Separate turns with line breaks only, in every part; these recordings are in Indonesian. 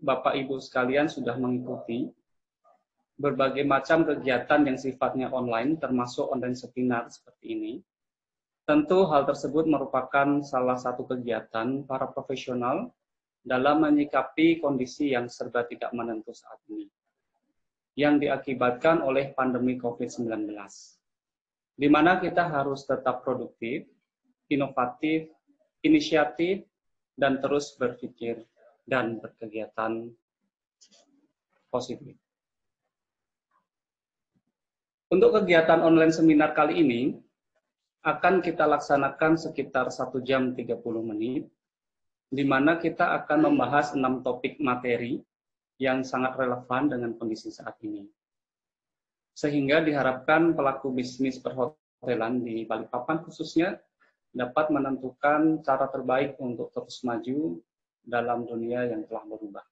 Bapak Ibu sekalian sudah mengikuti berbagai macam kegiatan yang sifatnya online, termasuk online seminar seperti ini. Tentu hal tersebut merupakan salah satu kegiatan para profesional dalam menyikapi kondisi yang serba tidak menentu saat ini, yang diakibatkan oleh pandemi COVID-19. Di mana kita harus tetap produktif, inovatif, inisiatif, dan terus berpikir dan berkegiatan positif. Untuk kegiatan online seminar kali ini, akan kita laksanakan sekitar 1 jam 30 menit, di mana kita akan membahas 6 topik materi yang sangat relevan dengan kondisi saat ini. Sehingga diharapkan pelaku bisnis perhotelan di Balikpapan khususnya dapat menentukan cara terbaik untuk terus maju dalam dunia yang telah berubah.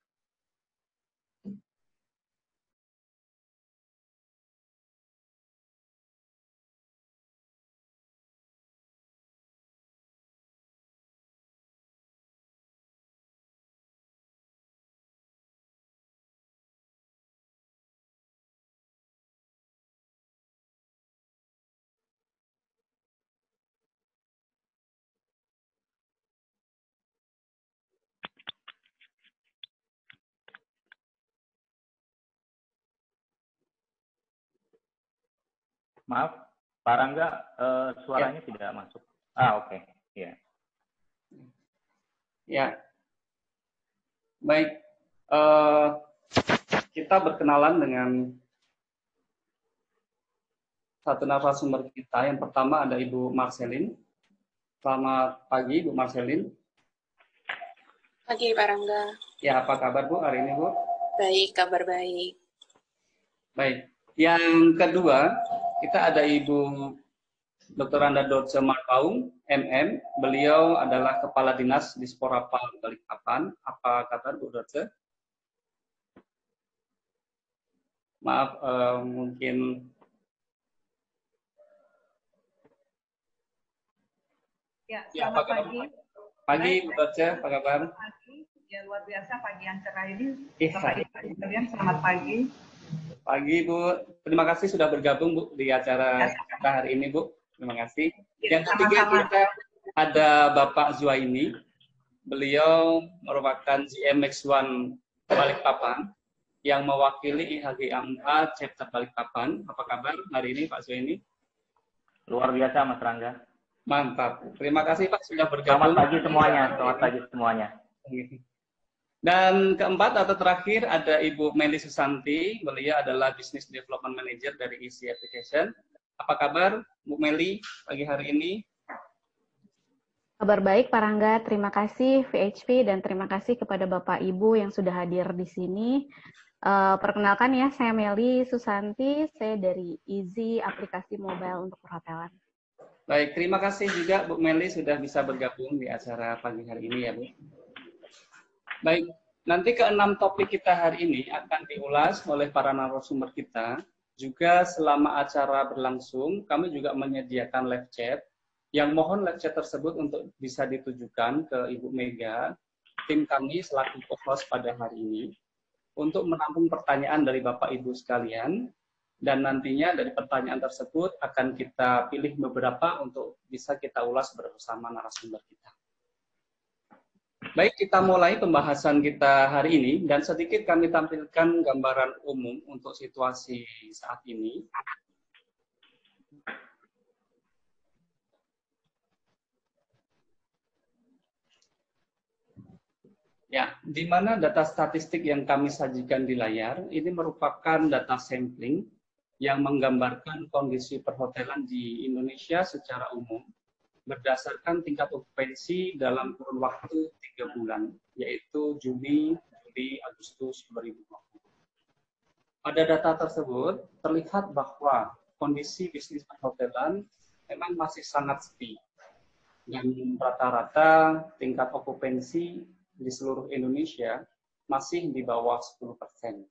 Maaf, Pak Rangga, suaranya tidak masuk. Oke. Ya.
Ya, baik. Kita berkenalan dengan satu narasumber kita. Yang pertama ada Ibu Marcelin. Selamat pagi, Bu Marcelin.
Pagi, Pak Rangga.
Ya, apa kabar Bu hari ini, Bu?
Baik, kabar baik.
Baik. Yang kedua, kita ada Ibu Dr. Anda Dorce Marpaung, MM. Beliau adalah Kepala Dinas Disporapal Balikpapan. Apa kabar Bu Dorce? Maaf, mungkin...
Ya, selamat pagi.
Pagi Bu Dorce, apa kabar?
Pagi, ya luar biasa pagi yang cerah ini.
Iya.
Bapak Ibu sekalian, selamat pagi.
Pagi Bu, terima kasih sudah bergabung Bu di acara kita hari ini Bu. Terima kasih. Yang ketiga kita ada Bapak Zuaini. Beliau merupakan GMX1 Balikpapan yang mewakili IHGA4 chapter Balikpapan. Apa kabar hari ini Pak Zuaini?
Luar biasa Mas Rangga.
Mantap. Terima kasih Pak sudah bergabung.
Selamat pagi semuanya. Selamat pagi semuanya.
Dan keempat atau terakhir ada Ibu Meli Susanti. Beliau adalah Business Development Manager dari Easy Application. Apa kabar Bu Meli pagi hari ini?
Kabar baik Pak Rangga, terima kasih VHP dan terima kasih kepada Bapak Ibu yang sudah hadir di sini. Perkenalkan ya, saya Meli Susanti, saya dari Easy Aplikasi Mobile untuk Perhotelan.
Baik, terima kasih juga Bu Meli sudah bisa bergabung di acara pagi hari ini ya Bu. Baik, nanti keenam topik kita hari ini akan diulas oleh para narasumber kita. Juga selama acara berlangsung, kami juga menyediakan live chat, yang mohon live chat tersebut untuk bisa ditujukan ke Ibu Mega, tim kami selaku co-host pada hari ini, untuk menampung pertanyaan dari Bapak Ibu sekalian, dan nantinya dari pertanyaan tersebut akan kita pilih beberapa untuk bisa kita ulas bersama narasumber kita. Baik, kita mulai pembahasan kita hari ini, dan sedikit kami tampilkan gambaran umum untuk situasi saat ini. Ya, di mana data statistik yang kami sajikan di layar, ini merupakan data sampling yang menggambarkan kondisi perhotelan di Indonesia secara umum, berdasarkan tingkat okupansi dalam kurun waktu 3 bulan, yaitu Juli, Juli, Agustus 2020. Pada data tersebut, terlihat bahwa kondisi bisnis perhotelan memang masih sangat sepi. Dan rata-rata tingkat okupansi di seluruh Indonesia masih di bawah 10%.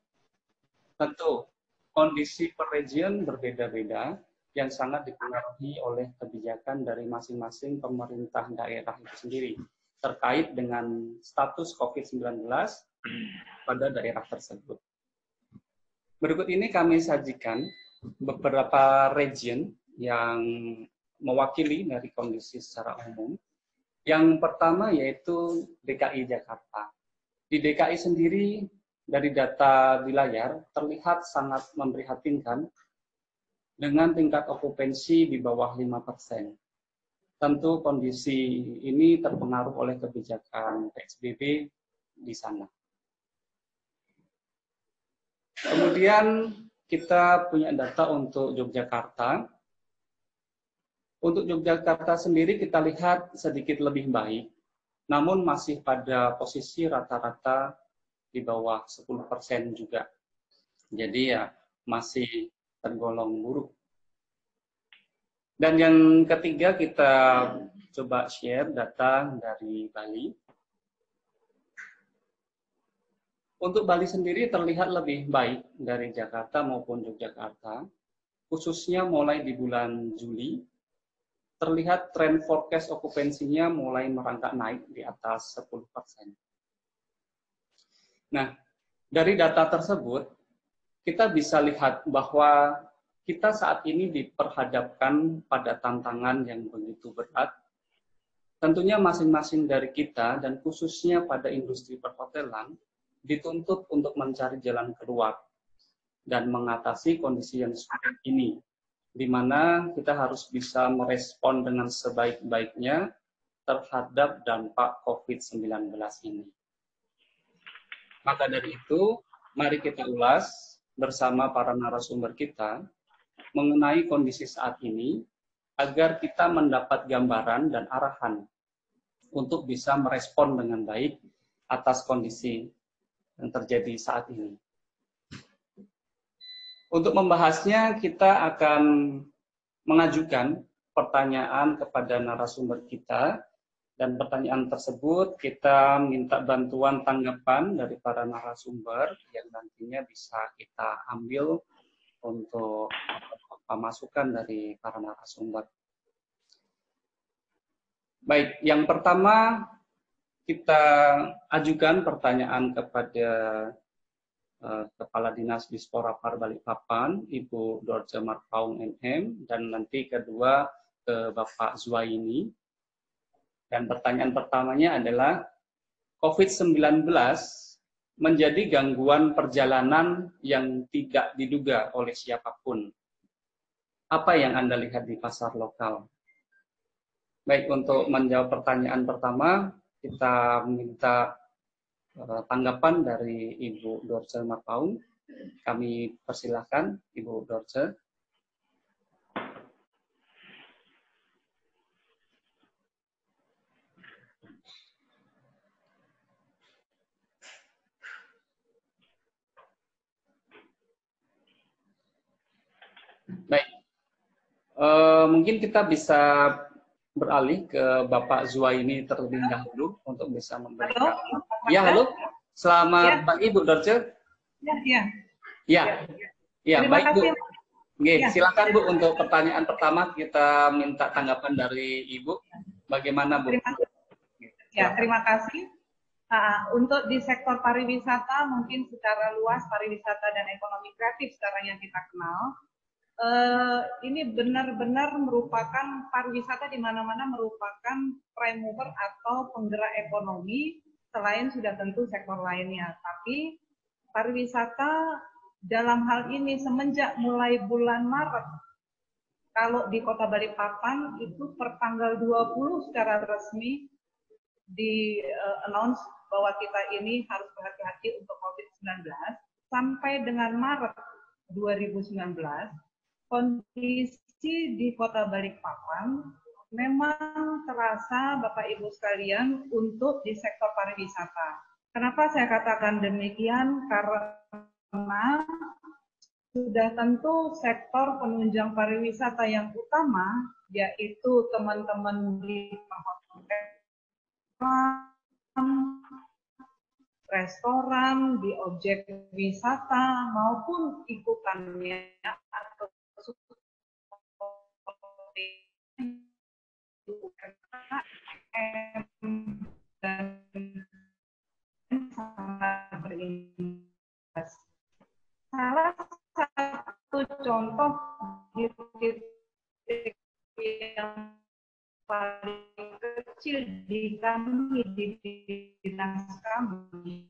Tentu, kondisi per region berbeda-beda, yang sangat dipengaruhi oleh kebijakan dari masing-masing pemerintah daerah itu sendiri terkait dengan status COVID-19, pada daerah tersebut. Berikut ini kami sajikan beberapa region yang mewakili dari kondisi secara umum. Yang pertama yaitu DKI Jakarta. Di DKI sendiri, dari data di layar, terlihat sangat memprihatinkan dengan tingkat okupansi di bawah 5%. Tentu kondisi ini terpengaruh oleh kebijakan PSBB di sana. Kemudian kita punya data untuk Yogyakarta. Untuk Yogyakarta sendiri kita lihat sedikit lebih baik, namun masih pada posisi rata-rata di bawah 10% juga. Jadi ya masih tergolong buruk. Dan yang ketiga kita coba share data dari Bali. Untuk Bali sendiri terlihat lebih baik dari Jakarta maupun Yogyakarta, khususnya mulai di bulan Juli, terlihat tren forecast okupansinya mulai merangkak naik di atas 10%. Nah, dari data tersebut, kita bisa lihat bahwa kita saat ini diperhadapkan pada tantangan yang begitu berat. Tentunya masing-masing dari kita dan khususnya pada industri perhotelan dituntut untuk mencari jalan keluar dan mengatasi kondisi yang sulit ini, di mana kita harus bisa merespon dengan sebaik-baiknya terhadap dampak COVID-19 ini. Maka dari itu, mari kita ulas bersama para narasumber kita mengenai kondisi saat ini, agar kita mendapat gambaran dan arahan untuk bisa merespon dengan baik atas kondisi yang terjadi saat ini. Untuk membahasnya, kita akan mengajukan pertanyaan kepada narasumber kita, dan pertanyaan tersebut kita minta bantuan tanggapan dari para narasumber yang nantinya bisa kita ambil untuk masukan dari para narasumber. Baik, yang pertama kita ajukan pertanyaan kepada Kepala Dinas Dispora Par Balikpapan, Ibu Dorce Marpaung MM, dan nanti kedua ke Bapak Zuaini. Dan pertanyaan pertamanya adalah, COVID-19 menjadi gangguan perjalanan yang tidak diduga oleh siapapun. Apa yang Anda lihat di pasar lokal? Baik, untuk menjawab pertanyaan pertama, kita minta tanggapan dari Ibu Dorce Marpaung. Kami persilahkan Ibu Dorce. Baik, mungkin kita bisa beralih ke Bapak Zuaini terlebih dahulu untuk bisa memberikan.
Halo?
Ya, halo. Selamat
Ya.
pagi, Ibu Dorce.
Ya.
Ya,
Terima
baik, Bu.
kasih.
Oke,
Ya.
silakan Bu untuk pertanyaan pertama, kita minta tanggapan dari Ibu. Bagaimana, Bu?
Terima kasih. Untuk di sektor pariwisata, mungkin secara luas pariwisata dan ekonomi kreatif sekarang yang kita kenal, ini benar-benar merupakan pariwisata di mana-mana merupakan prime mover atau penggerak ekonomi, selain sudah tentu sektor lainnya. Tapi pariwisata dalam hal ini semenjak mulai bulan Maret, kalau di Kota Balikpapan itu per tanggal 20 secara resmi di announce bahwa kita ini harus berhati-hati untuk COVID-19, sampai dengan Maret 2019, kondisi di Kota Balikpapan memang terasa Bapak Ibu sekalian untuk di sektor pariwisata. Kenapa saya katakan demikian? Karena sudah tentu sektor penunjang pariwisata yang utama, yaitu teman-teman di restoran, di objek wisata, maupun ikutannya atau UMKM dan sangat berimbas contoh di titik yang paling kecil di kami, di dinas kami.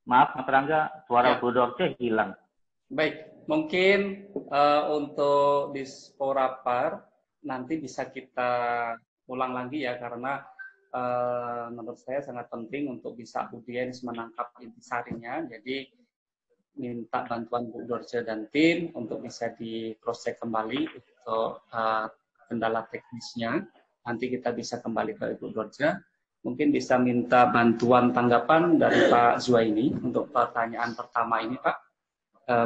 Maaf, Mas Rangga, suara
Ya.
Bu Dorce hilang.
Baik, mungkin untuk Disporapar nanti bisa kita ulang lagi ya, karena menurut saya sangat penting untuk bisa audiens menangkap intisarinya. Jadi minta bantuan Bu Dorce dan tim untuk bisa di cross check kembali untuk kendala teknisnya. Nanti kita bisa kembali ke Bu Dorce. Mungkin bisa minta bantuan tanggapan dari Pak Zuaini untuk pertanyaan pertama ini, Pak.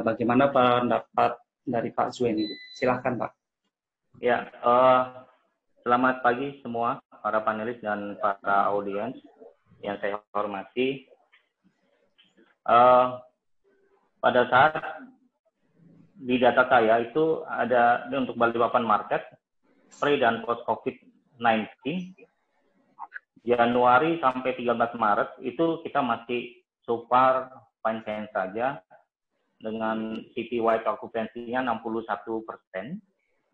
Bagaimana pendapat dari Pak Zuaini? Silahkan, Pak.
Ya, selamat pagi semua para panelis dan para audiens yang saya hormati. Pada saat di data saya itu ada untuk Balikpapan Market pre dan post COVID-19 Januari sampai 13 Maret itu kita masih so far fine saja dengan citywide okupansinya 61%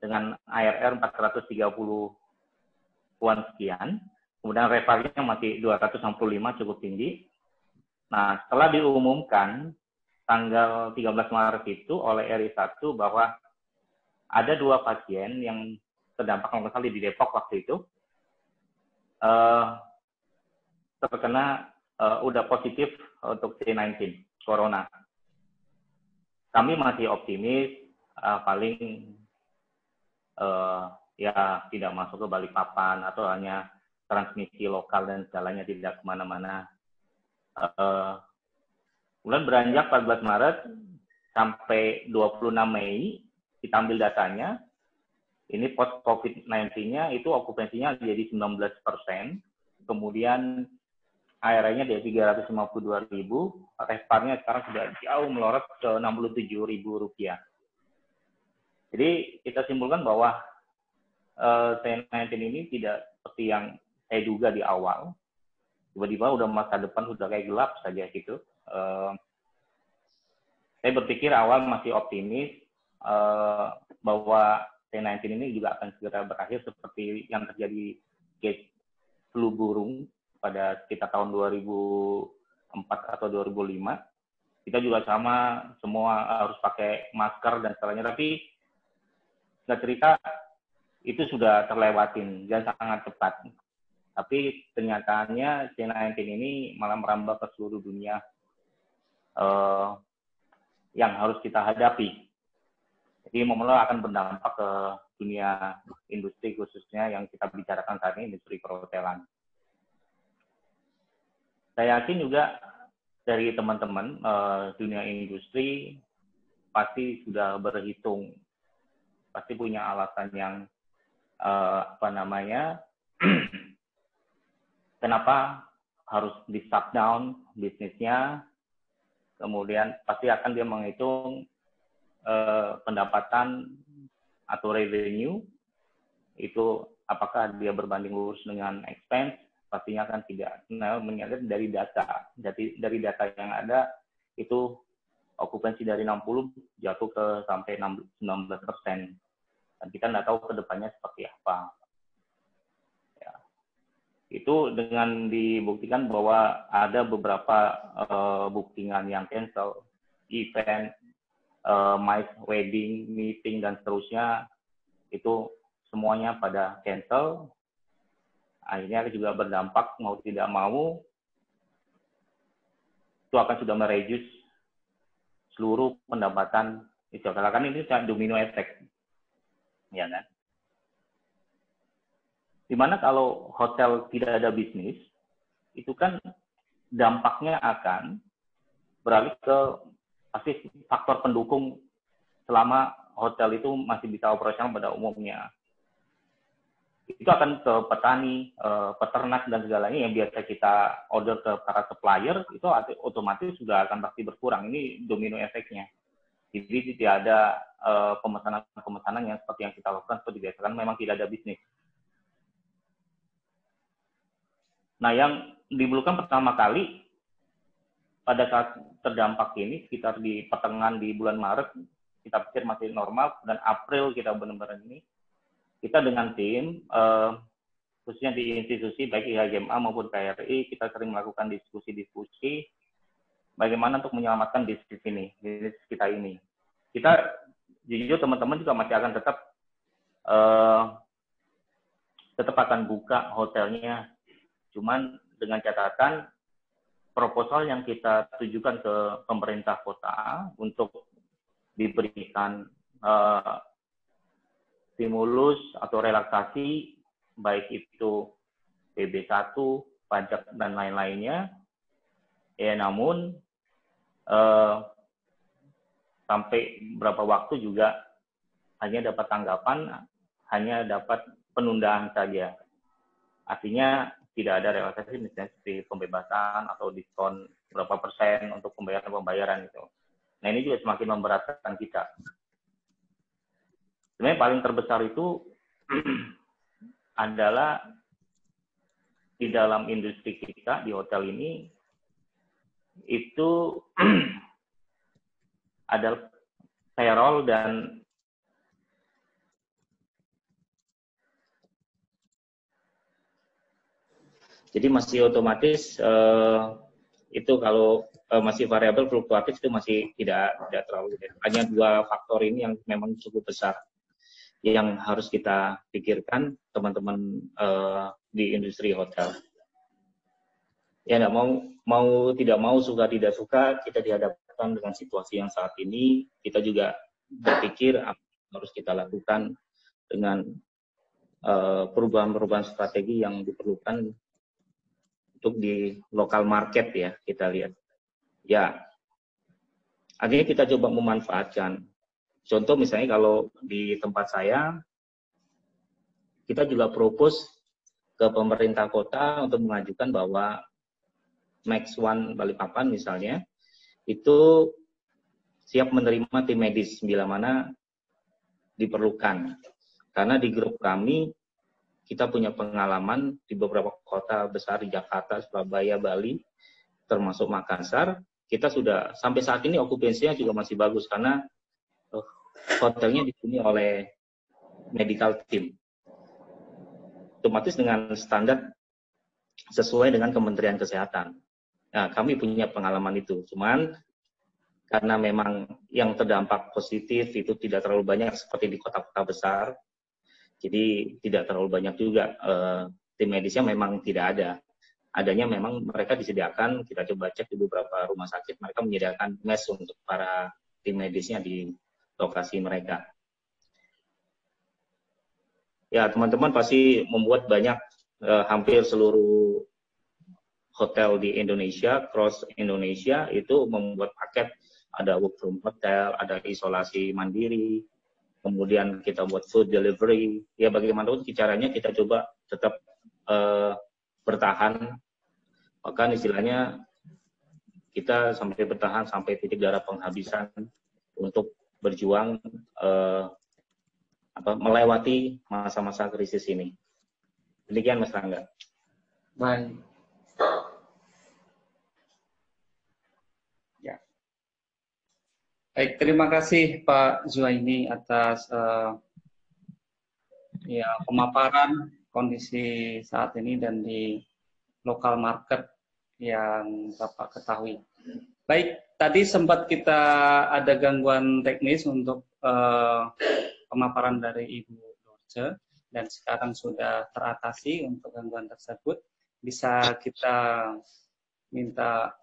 dengan ARR 430-an sekian. Kemudian reparnya masih 265 cukup tinggi. Nah, setelah diumumkan tanggal 13 Maret itu oleh RI1 bahwa ada 2 pasien yang terdampak kalau misalnya di Depok waktu itu terkena udah positif untuk C19 corona. Kami masih optimis paling ya tidak masuk ke Balikpapan atau hanya transmisi lokal dan segalanya tidak kemana-mana. Kemudian beranjak 14 Maret sampai 26 Mei kita ambil datanya. Ini post COVID-19-nya itu okupansinya jadi 19%. Kemudian ARR-nya dari 352.000, RevPAR-nya sekarang sudah jauh melorot ke Rp67.000. Jadi kita simpulkan bahwa C19 ini tidak seperti yang saya duga di awal. Tiba-tiba udah masa depan sudah kayak gelap saja gitu. Saya berpikir awal masih optimis bahwa C19 ini juga akan segera berakhir seperti yang terjadi case flu burung pada sekitar tahun 2004 atau 2005. Kita juga sama, semua harus pakai masker dan sebagainya, tapi nggak cerita itu sudah terlewatin dan sangat cepat. Tapi kenyataannya C19 ini malah merambah ke seluruh dunia yang harus kita hadapi. Jadi momennya akan berdampak ke dunia industri khususnya yang kita bicarakan saat ini, industri perhotelan. Saya yakin juga dari teman-teman dunia industri pasti sudah berhitung, pasti punya alasan yang kenapa harus di shutdown bisnisnya. Kemudian pasti akan dia menghitung pendapatan atau revenue itu apakah dia berbanding lurus dengan expense, pastinya kan tidak. Nah, melihat dari data yang ada itu okupansi dari 60 jatuh ke sampai 19%. Dan kita nggak tahu ke depannya seperti apa. Ya. Itu dengan dibuktikan bahwa ada beberapa bookingan yang cancel, event, MICE, wedding, meeting, dan seterusnya, itu semuanya pada cancel. Akhirnya juga berdampak, mau tidak mau, itu akan sudah mereduce seluruh pendapatan itu. Karena ini domino effect. Ya kan? Dimana kalau hotel tidak ada bisnis, itu kan dampaknya akan beralih ke pasti faktor pendukung selama hotel itu masih bisa operasional pada umumnya. Itu akan ke petani, peternak, dan segalanya yang biasa kita order ke para supplier, itu otomatis sudah akan pasti berkurang. Ini domino efeknya. Jadi tidak ada pemesanan yang seperti yang kita lakukan seperti biasa, kan memang tidak ada bisnis. Nah, yang dibulukan pertama kali pada saat terdampak ini sekitar di pertengahan di bulan Maret, kita pikir masih normal, dan April kita benar-benar ini, kita dengan tim, khususnya di institusi baik IHGMA maupun KRI, kita sering melakukan diskusi-diskusi bagaimana untuk menyelamatkan bisnis ini, bisnis kita ini. Kita jujur teman-teman juga masih akan tetap akan buka hotelnya, cuman dengan catatan proposal yang kita tujukan ke pemerintah kota untuk diberikan stimulus atau relaksasi, baik itu PB1, pajak, dan lain-lainnya. Ya, namun sampai beberapa waktu juga hanya dapat tanggapan, hanya dapat penundaan saja. Artinya tidak ada relaksasi misalnya seperti pembebasan atau diskon berapa persen untuk pembayaran itu. Nah, ini juga semakin memberatkan kita. Sebenarnya paling terbesar itu adalah di dalam industri kita di hotel ini itu adalah payroll dan jadi masih otomatis itu kalau masih variabel fluktuatif itu masih tidak terlalu gede. Hanya dua faktor ini yang memang cukup besar yang harus kita pikirkan teman-teman di industri hotel. Ya, nggak mau tidak mau, suka tidak suka, kita dihadapkan dengan situasi yang saat ini. Kita juga berpikir apa yang harus kita lakukan dengan perubahan-perubahan strategi yang diperlukan untuk di lokal market ya, kita lihat. Ya, akhirnya kita coba memanfaatkan. Contoh misalnya kalau di tempat saya, kita juga propose ke pemerintah kota untuk mengajukan bahwa Max One Balikpapan misalnya, itu siap menerima tim medis bila mana diperlukan. Karena di grup kami, kita punya pengalaman di beberapa kota besar di Jakarta, Surabaya, Bali, termasuk Makassar. Kita sudah sampai saat ini okupansinya juga masih bagus karena hotelnya dipenuhi oleh medical team. Otomatis dengan standar sesuai dengan Kementerian Kesehatan. Nah, kami punya pengalaman itu. Cuman karena memang yang terdampak positif itu tidak terlalu banyak seperti di kota-kota besar. Jadi tidak terlalu banyak juga tim medisnya memang tidak ada. Adanya memang mereka disediakan, kita coba cek di beberapa rumah sakit, mereka menyediakan mes untuk para tim medisnya di lokasi mereka. Ya, teman-teman pasti membuat banyak, hampir seluruh hotel di Indonesia, cross Indonesia, itu membuat paket, ada work from hotel, ada isolasi mandiri, kemudian kita buat food delivery. Ya, bagaimanapun caranya kita coba tetap bertahan. Bahkan istilahnya kita sampai bertahan sampai titik darah penghabisan untuk berjuang melewati masa-masa krisis ini. Demikian Mas Rangga.
Baik. Ya. Baik, terima kasih Pak Zuhaini atas pemaparan kondisi saat ini dan di lokal market yang Bapak ketahui. Baik, tadi sempat kita ada gangguan teknis untuk pemaparan dari Ibu Dorce, dan sekarang sudah teratasi untuk gangguan tersebut. Bisa kita minta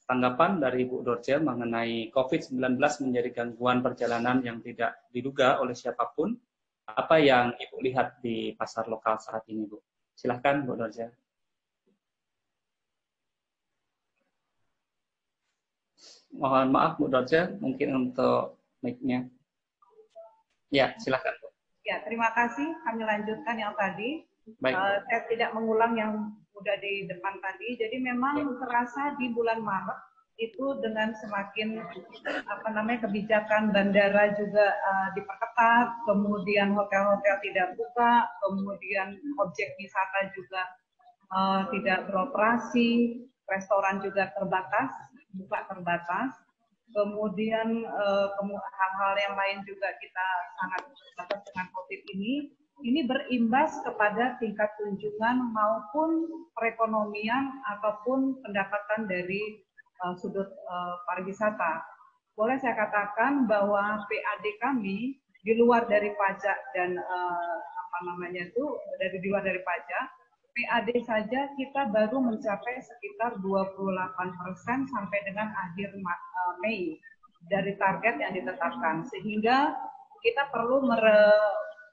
tanggapan dari Ibu Dorce mengenai COVID-19 menjadi gangguan perjalanan yang tidak diduga oleh siapapun. Apa yang Ibu lihat di pasar lokal saat ini, Bu? Silahkan, Bu Dorce. Mohon maaf, Bu Dorce, mungkin untuk mic-nya. Ya, silahkan, Bu.
Ya, terima kasih. Kami lanjutkan yang tadi.
Baik.
Saya tidak mengulang yang udah di depan tadi. Jadi memang terasa di bulan Maret itu dengan semakin kebijakan bandara juga diperketat, kemudian hotel-hotel tidak buka, kemudian objek wisata juga tidak beroperasi, restoran juga terbatas, buka terbatas. Kemudian hal-hal yang lain juga kita sangat terbatas dengan COVID ini berimbas kepada tingkat kunjungan maupun perekonomian ataupun pendapatan dari sudut pariwisata. Boleh saya katakan bahwa PAD kami di luar dari pajak dan di luar dari pajak, PAD saja kita baru mencapai sekitar 28% sampai dengan akhir Mei dari target yang ditetapkan, sehingga kita perlu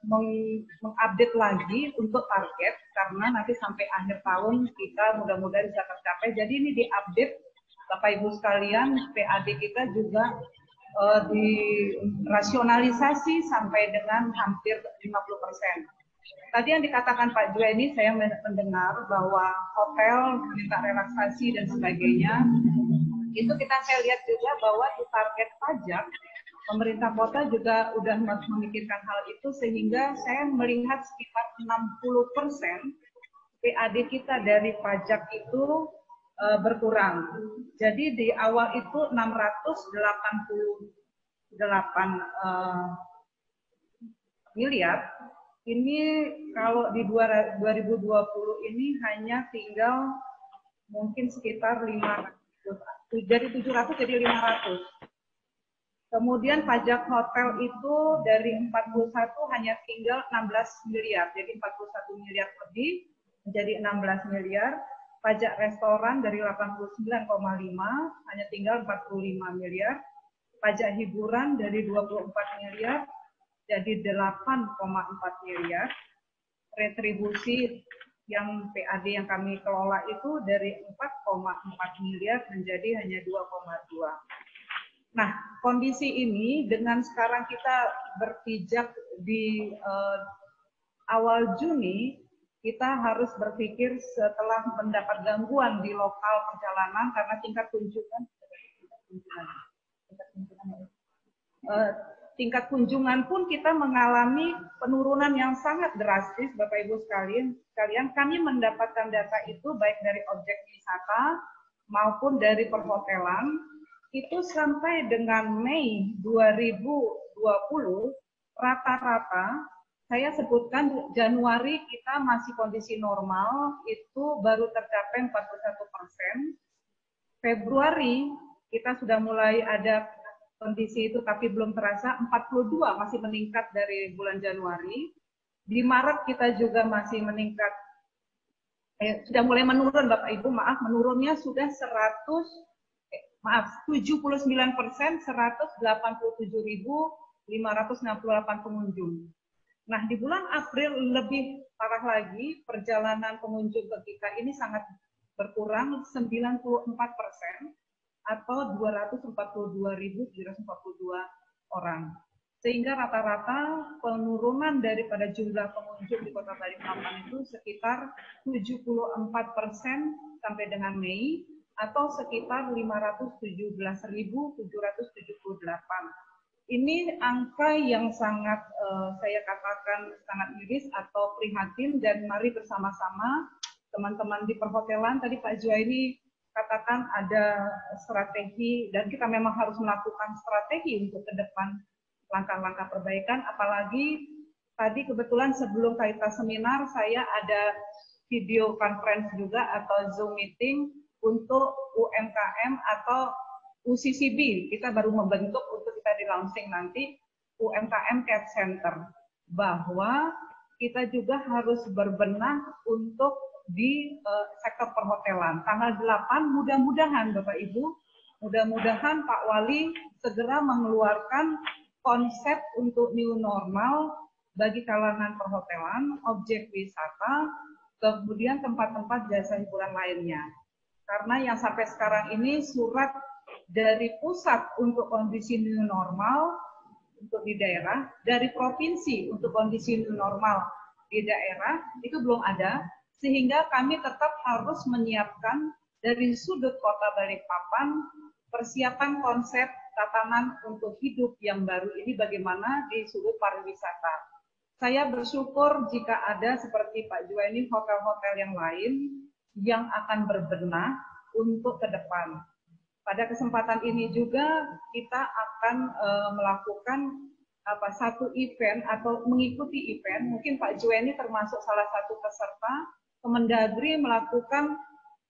mengupdate lagi untuk target karena nanti sampai akhir tahun kita mudah-mudahan bisa tercapai. Jadi ini diupdate Bapak Ibu sekalian, PAD kita juga dirasionalisasi sampai dengan hampir 50%. Tadi yang dikatakan Pak Juwaini, saya mendengar bahwa hotel minta relaksasi dan sebagainya. Itu saya lihat juga bahwa di target pajak, pemerintah kota juga sudah memikirkan hal itu, sehingga saya melihat sekitar 60% PAD kita dari pajak itu berkurang. Jadi di awal itu 688 miliar, ini kalau di 2020 ini hanya tinggal mungkin sekitar 500, dari 700 jadi 500. Kemudian pajak hotel itu dari 41 hanya tinggal 16 miliar, jadi 41 miliar lebih menjadi 16 miliar. Pajak restoran dari 89,5 hanya tinggal 45 miliar. Pajak hiburan dari 24 miliar jadi 8,4 miliar. Retribusi yang PAD yang kami kelola itu dari 4,4 miliar menjadi hanya 2,2. Nah, kondisi ini dengan sekarang kita berpijak di awal Juni, kita harus berpikir setelah mendapat gangguan di lokal perjalanan karena tingkat kunjungan pun kita mengalami penurunan yang sangat drastis, Bapak Ibu sekalian. Kami mendapatkan data itu baik dari objek wisata maupun dari perhotelan. Itu sampai dengan Mei 2020 rata-rata, saya sebutkan Januari kita masih kondisi normal, itu baru tercapai 41%. Februari kita sudah mulai ada kondisi itu tapi belum terasa, 42 masih meningkat dari bulan Januari. Di Maret kita juga masih meningkat, sudah mulai menurun Bapak Ibu, maaf, menurunnya sudah 79%, 187.568 pengunjung. Nah, di bulan April lebih parah lagi, perjalanan pengunjung ke kita ini sangat berkurang, 94% atau 242.742 orang. Sehingga rata-rata penurunan daripada jumlah pengunjung di Kota Balikpapan itu sekitar 74% sampai dengan Mei, atau sekitar 517.778. Ini angka yang sangat saya katakan sangat miris atau prihatin, dan mari bersama-sama teman-teman di perhotelan, tadi Pak Juwaini katakan ada strategi dan kita memang harus melakukan strategi untuk ke depan langkah-langkah perbaikan, apalagi tadi kebetulan sebelum kita seminar saya ada video conference juga atau Zoom meeting untuk UMKM atau UCCB, kita baru membentuk untuk kita di launching nanti UMKM Care Center, bahwa kita juga harus berbenah untuk di sektor perhotelan. Tanggal 8 mudah-mudahan Bapak Ibu, mudah-mudahan Pak Wali segera mengeluarkan konsep untuk new normal bagi kalangan perhotelan, objek wisata, kemudian tempat-tempat jasa hiburan lainnya. Karena yang sampai sekarang ini surat dari pusat untuk kondisi new normal untuk di daerah, dari provinsi untuk kondisi new normal di daerah, itu belum ada, sehingga kami tetap harus menyiapkan dari sudut Kota Balikpapan persiapan konsep tatanan untuk hidup yang baru ini bagaimana di sudut pariwisata. Saya bersyukur jika ada seperti Pak Juwaini hotel-hotel yang lain yang akan berbenah untuk ke depan. Pada kesempatan ini juga kita akan melakukan satu event atau mengikuti event. Mungkin Pak Juweni termasuk salah satu peserta. Kemendagri melakukan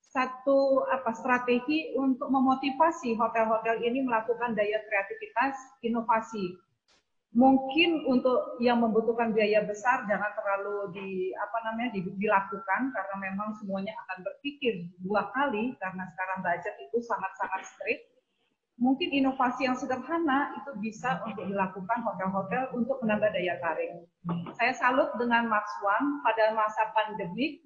satu strategi untuk memotivasi hotel-hotel ini melakukan daya kreativitas inovasi. Mungkin untuk yang membutuhkan biaya besar jangan terlalu dilakukan karena memang semuanya akan berpikir 2 kali karena sekarang budget itu sangat-sangat strict. Mungkin inovasi yang sederhana itu bisa untuk dilakukan hotel-hotel untuk menambah daya tarik. Saya salut dengan Max One pada masa pandemik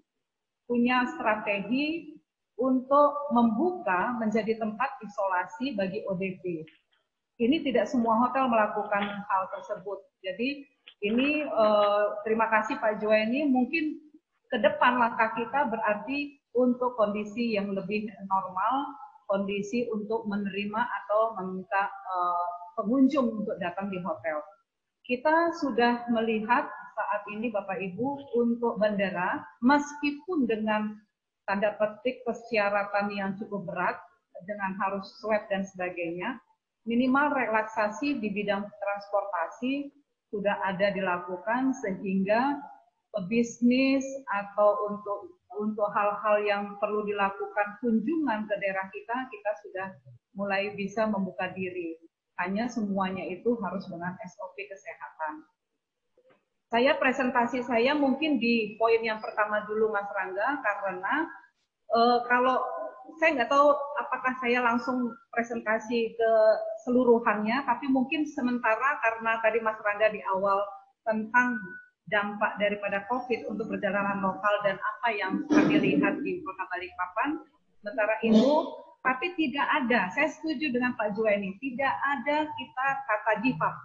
punya strategi untuk membuka menjadi tempat isolasi bagi ODP. Ini tidak semua hotel melakukan hal tersebut. Jadi ini terima kasih Pak Juweni. Mungkin ke depan langkah kita berarti untuk kondisi yang lebih normal, kondisi untuk menerima atau meminta pengunjung untuk datang di hotel. Kita sudah melihat saat ini Bapak Ibu untuk bandara, meskipun dengan tanda petik persyaratan yang cukup berat, dengan harus swab dan sebagainya, minimal relaksasi di bidang transportasi sudah ada dilakukan sehingga pebisnis atau untuk hal-hal yang perlu dilakukan kunjungan ke daerah kita sudah mulai bisa membuka diri. Hanya semuanya itu harus dengan SOP kesehatan. Presentasi saya mungkin di poin yang pertama dulu Mas Rangga, karena kalau saya nggak tahu apakah saya langsung presentasi ke seluruhannya, tapi mungkin sementara karena tadi Mas Rangga di awal tentang dampak daripada COVID untuk perjalanan lokal dan apa yang kami lihat di Kota Balikpapan, sementara itu, tapi tidak ada, saya setuju dengan Pak Juweni, tidak ada kita kata DIPAP.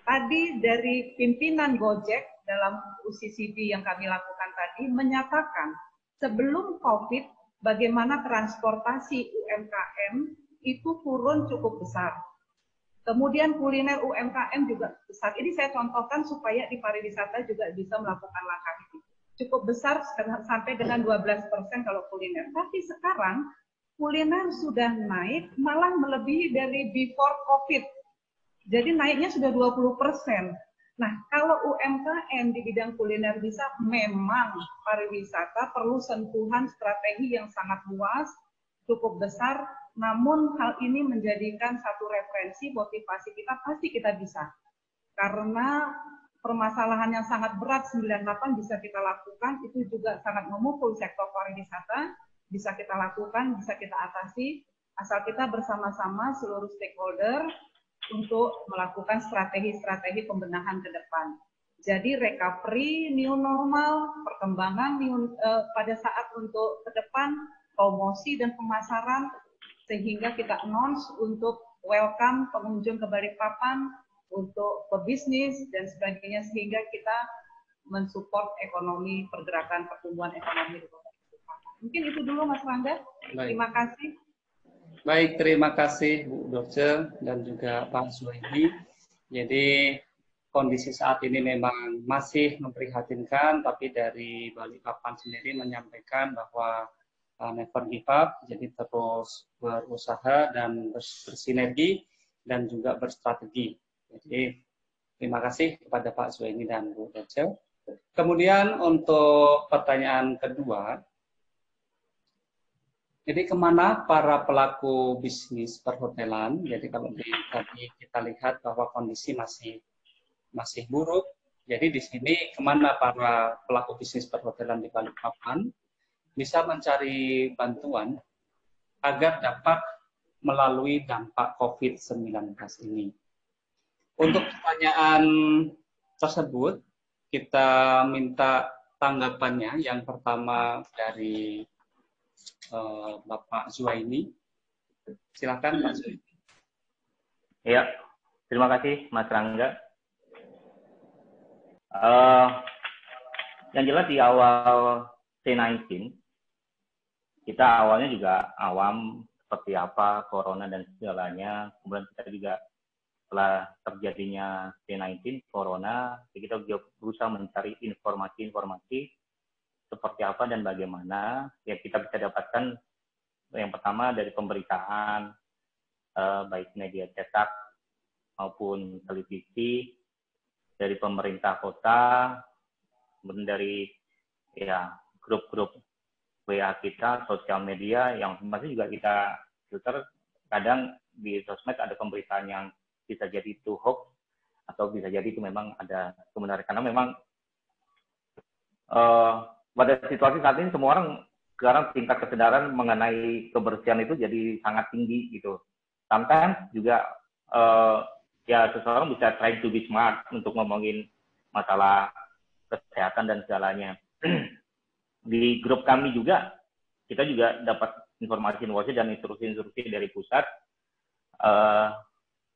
Tadi dari pimpinan Gojek dalam UCCD yang kami lakukan tadi menyatakan sebelum COVID, bagaimana transportasi UMKM itu turun cukup besar. Kemudian kuliner UMKM juga besar. Ini saya contohkan supaya di pariwisata juga bisa melakukan langkah ini. Cukup besar sampai dengan 12% kalau kuliner. Tapi sekarang kuliner sudah naik malah melebihi dari before COVID. Jadi naiknya sudah 20%. Nah, kalau UMKM di bidang kuliner bisa, memang pariwisata perlu sentuhan strategi yang sangat luas, cukup besar, namun hal ini menjadikan satu referensi, motivasi kita, pasti kita bisa. Karena permasalahan yang sangat berat, 98 bisa kita lakukan, itu juga sangat memukul sektor pariwisata, bisa kita lakukan, bisa kita atasi, asal kita bersama-sama seluruh stakeholder, untuk melakukan strategi-strategi pembenahan ke depan. Jadi recovery, new normal, perkembangan pada saat untuk ke depan, promosi dan pemasaran, sehingga kita announce untuk welcome pengunjung ke Balikpapan, untuk pebisnis dan sebagainya, sehingga kita mensupport ekonomi, pergerakan pertumbuhan ekonomi di Kota Balikpapan. Mungkin itu dulu Mas Rangga. Terima kasih.
Baik, terima kasih Bu Dorce dan juga Pak Zuhaidi. Jadi kondisi saat ini memang masih memprihatinkan, tapi dari Balikpapan sendiri menyampaikan bahwa never give up, jadi terus berusaha dan bersinergi dan juga berstrategi. Jadi terima kasih kepada Pak Zuhaidi dan Bu Dorce. Kemudian untuk pertanyaan kedua, jadi kemana para pelaku bisnis perhotelan? Jadi kalau tadi kita lihat bahwa kondisi masih buruk. Jadi di sini kemana para pelaku bisnis perhotelan di Balikpapan bisa mencari bantuan agar dapat melalui dampak COVID-19 ini. Untuk pertanyaan tersebut kita minta tanggapannya. Yang pertama dari Bapak Zuhaidi. Silakan Pak Zuhaidi.
Ya, terima kasih Mas Rangga. Yang jelas di awal C19, kita awalnya juga awam seperti apa corona dan segalanya. Kemudian kita juga setelah terjadinya C19 corona, kita juga berusaha mencari informasi-informasi seperti apa dan bagaimana, ya kita bisa dapatkan yang pertama dari pemberitaan, baik media cetak maupun televisi, dari pemerintah kota, kemudian dari ya grup-grup WA kita, sosial media yang masih juga kita filter. Kadang di sosmed ada pemberitaan yang bisa jadi itu hoax atau bisa jadi itu memang ada kebenaran, karena memang pada situasi saat ini semua orang sekarang tingkat kesadaran mengenai kebersihan itu jadi sangat tinggi gitu. Sometimes juga ya seseorang bisa try to be smart untuk ngomongin masalah kesehatan dan segalanya. Di grup kami juga, kita juga dapat informasi-informasi dan instruksi-instruksi dari pusat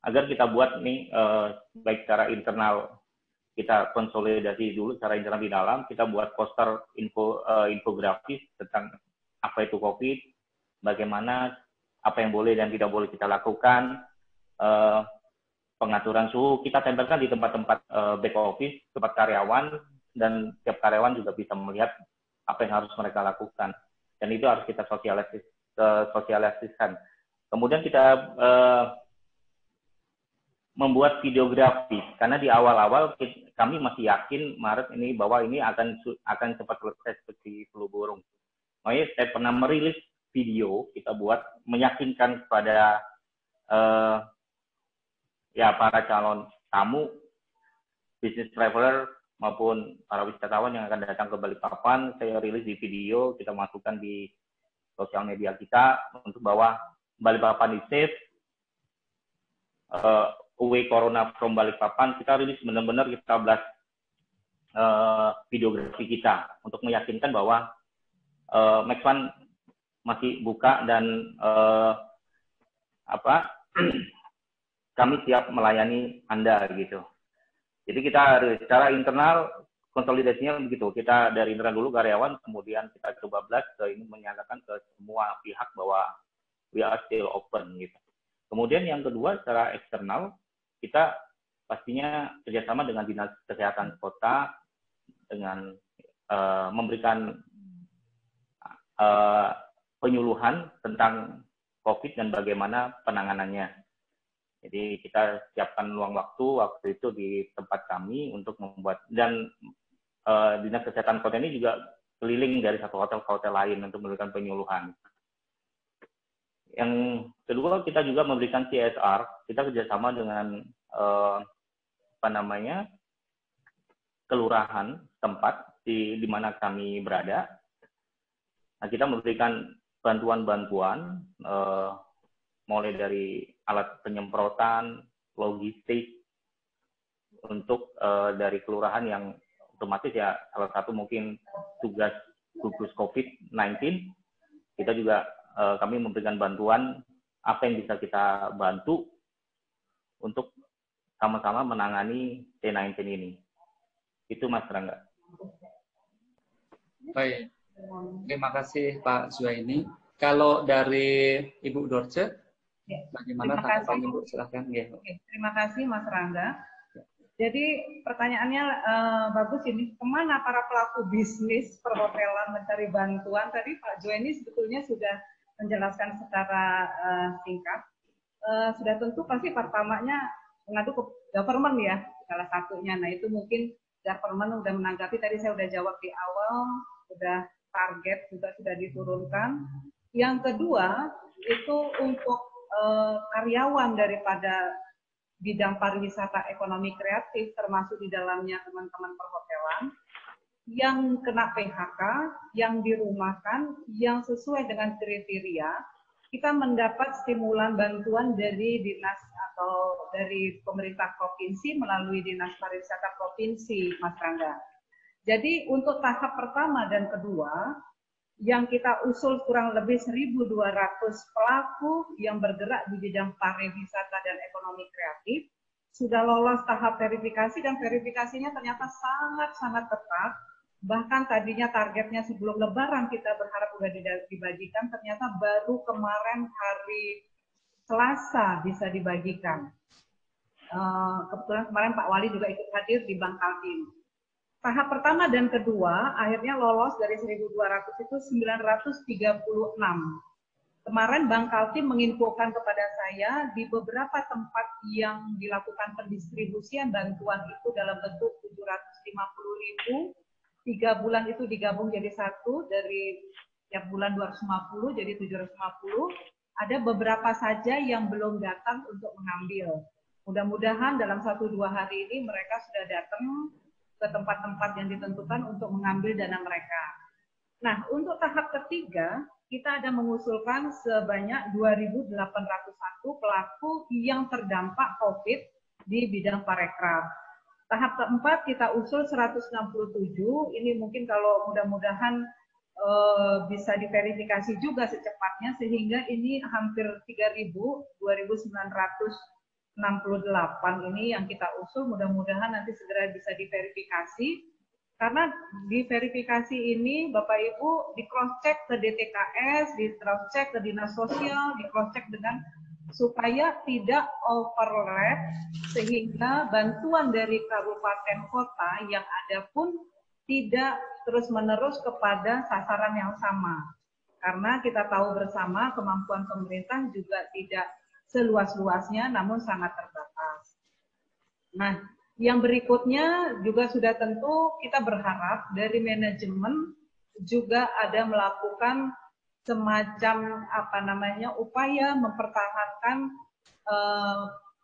agar kita buat nih baik secara internal, kita konsolidasi dulu secara internal di dalam, kita buat poster infografis tentang apa itu COVID, bagaimana apa yang boleh dan tidak boleh kita lakukan, pengaturan suhu kita tempelkan di tempat-tempat back office, tempat karyawan, dan setiap karyawan juga bisa melihat apa yang harus mereka lakukan, dan itu harus kita sosialisasikan. Kemudian kita membuat videografi, karena di awal-awal kami masih yakin Maret ini bahwa ini akan cepat selesai seperti flu burung. Makanya saya pernah merilis video, kita buat meyakinkan kepada ya para calon tamu, business traveler maupun para wisatawan yang akan datang ke Balikpapan. Saya rilis di video, kita masukkan di sosial media kita untuk bahwa Balikpapan is safe, away corona from Balikpapan. Kita rilis benar-benar kita belas videografi kita untuk meyakinkan bahwa Max One masih buka dan kami siap melayani Anda gitu. Jadi kita secara internal konsolidasinya begitu. Kita dari internal dulu karyawan, kemudian kita coba blast ke ini, menyatakan ke semua pihak bahwa we are still open gitu. Kemudian yang kedua secara eksternal, kita pastinya kerjasama dengan Dinas Kesehatan Kota dengan memberikan penyuluhan tentang COVID dan bagaimana penanganannya. Jadi kita siapkan luang waktu itu di tempat kami untuk membuat, dan Dinas Kesehatan Kota ini juga keliling dari satu hotel ke hotel lain untuk memberikan penyuluhan. Yang kedua, kita juga memberikan CSR. Kita kerjasama dengan kelurahan tempat di mana kami berada. Nah, kita memberikan bantuan-bantuan mulai dari alat penyemprotan, logistik untuk dari kelurahan yang otomatis ya salah satu mungkin tugas gugus COVID-19. Kita juga kami memberikan bantuan apa yang bisa kita bantu untuk sama-sama menangani C19 ini. Itu Mas Rangga.
Baik, terima kasih Pak Zuhaini. Kalau dari Ibu Dorce,
ya,
bagaimana tanggapan Ibu? Silahkan. Ya.
Oke, terima kasih Mas Rangga. Jadi pertanyaannya bagus ini, kemana para pelaku bisnis perhotelan mencari bantuan? Tadi Pak Zuhaini sebetulnya sudah menjelaskan secara singkat. Sudah tentu pasti pertamanya mengadu ke government ya, salah satunya. Nah itu mungkin government sudah menanggapi, tadi saya sudah jawab di awal, sudah target juga sudah diturunkan. Yang kedua, itu untuk karyawan daripada bidang pariwisata ekonomi kreatif, termasuk di dalamnya teman-teman perhotelan, yang kena PHK, yang dirumahkan, yang sesuai dengan kriteria, kita mendapat stimulan bantuan dari dinas atau dari pemerintah provinsi melalui Dinas Pariwisata Provinsi, Mas Rangga. Jadi untuk tahap pertama dan kedua, yang kita usul kurang lebih 1.200 pelaku yang bergerak di bidang pariwisata dan ekonomi kreatif, sudah lolos tahap verifikasi, dan verifikasinya ternyata sangat-sangat ketat. Bahkan tadinya targetnya sebelum Lebaran kita berharap sudah dibagikan, ternyata baru kemarin hari Selasa bisa dibagikan. Kebetulan kemarin Pak Wali juga ikut hadir di Bangkal ini. tahap pertama dan kedua akhirnya lolos dari 1.200 itu 936. Kemarin Bang Kaltim menginfokan kepada saya di beberapa tempat yang dilakukan pendistribusian bantuan itu dalam bentuk 750.000, 3 bulan itu digabung jadi satu, dari tiap bulan 250 jadi 750. Ada beberapa saja yang belum datang untuk mengambil. Mudah-mudahan dalam 1-2 hari ini mereka sudah datang ke tempat-tempat yang ditentukan untuk mengambil dana mereka. Nah, untuk tahap ketiga, kita ada mengusulkan sebanyak 2.801 pelaku yang terdampak COVID di bidang parekraf. Tahap keempat kita usul 167, ini mungkin kalau mudah-mudahan bisa diverifikasi juga secepatnya, sehingga ini hampir 3.000, 2.968 ini yang kita usul, mudah-mudahan nanti segera bisa diverifikasi. Karena di verifikasi ini Bapak Ibu di cross check ke DTKS, di cross check ke Dinas Sosial, di cross check dengan supaya tidak overlap sehingga bantuan dari kabupaten kota yang ada pun tidak terus-menerus kepada sasaran yang sama. Karena kita tahu bersama kemampuan pemerintah juga tidak seluas-luasnya namun sangat terbatas. Nah, yang berikutnya juga sudah tentu kita berharap dari manajemen juga ada melakukan semacam upaya mempertahankan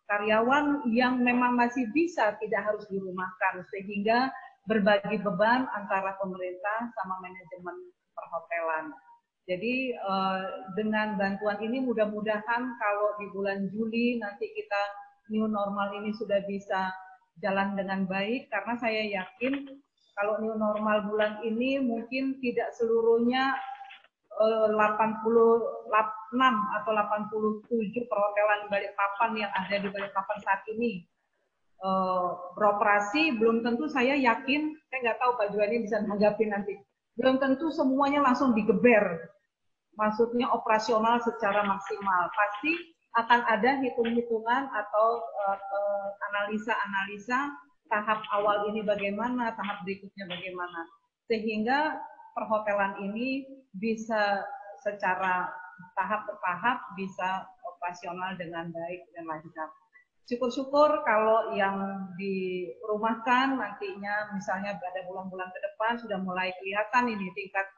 karyawan yang memang masih bisa tidak harus dirumahkan, sehingga berbagi beban antara pemerintah sama manajemen perhotelan. Jadi dengan bantuan ini mudah-mudahan kalau di bulan Juli nanti kita new normal ini sudah bisa jalan dengan baik, karena saya yakin kalau new normal bulan ini mungkin tidak seluruhnya 86 atau 87 perhotelan Balikpapan yang ada di Balikpapan saat ini beroperasi. Belum tentu, saya yakin, saya nggak tahu Pak Juwani bisa menanggapi nanti, belum tentu semuanya langsung digeber, maksudnya operasional secara maksimal. Pasti akan ada hitung-hitungan atau analisa-analisa tahap awal ini bagaimana, tahap berikutnya bagaimana, sehingga perhotelan ini bisa secara tahap per tahap bisa operasional dengan baik dan lancar. Syukur-syukur kalau yang dirumahkan nantinya misalnya pada bulan-bulan ke depan sudah mulai kelihatan ini tingkat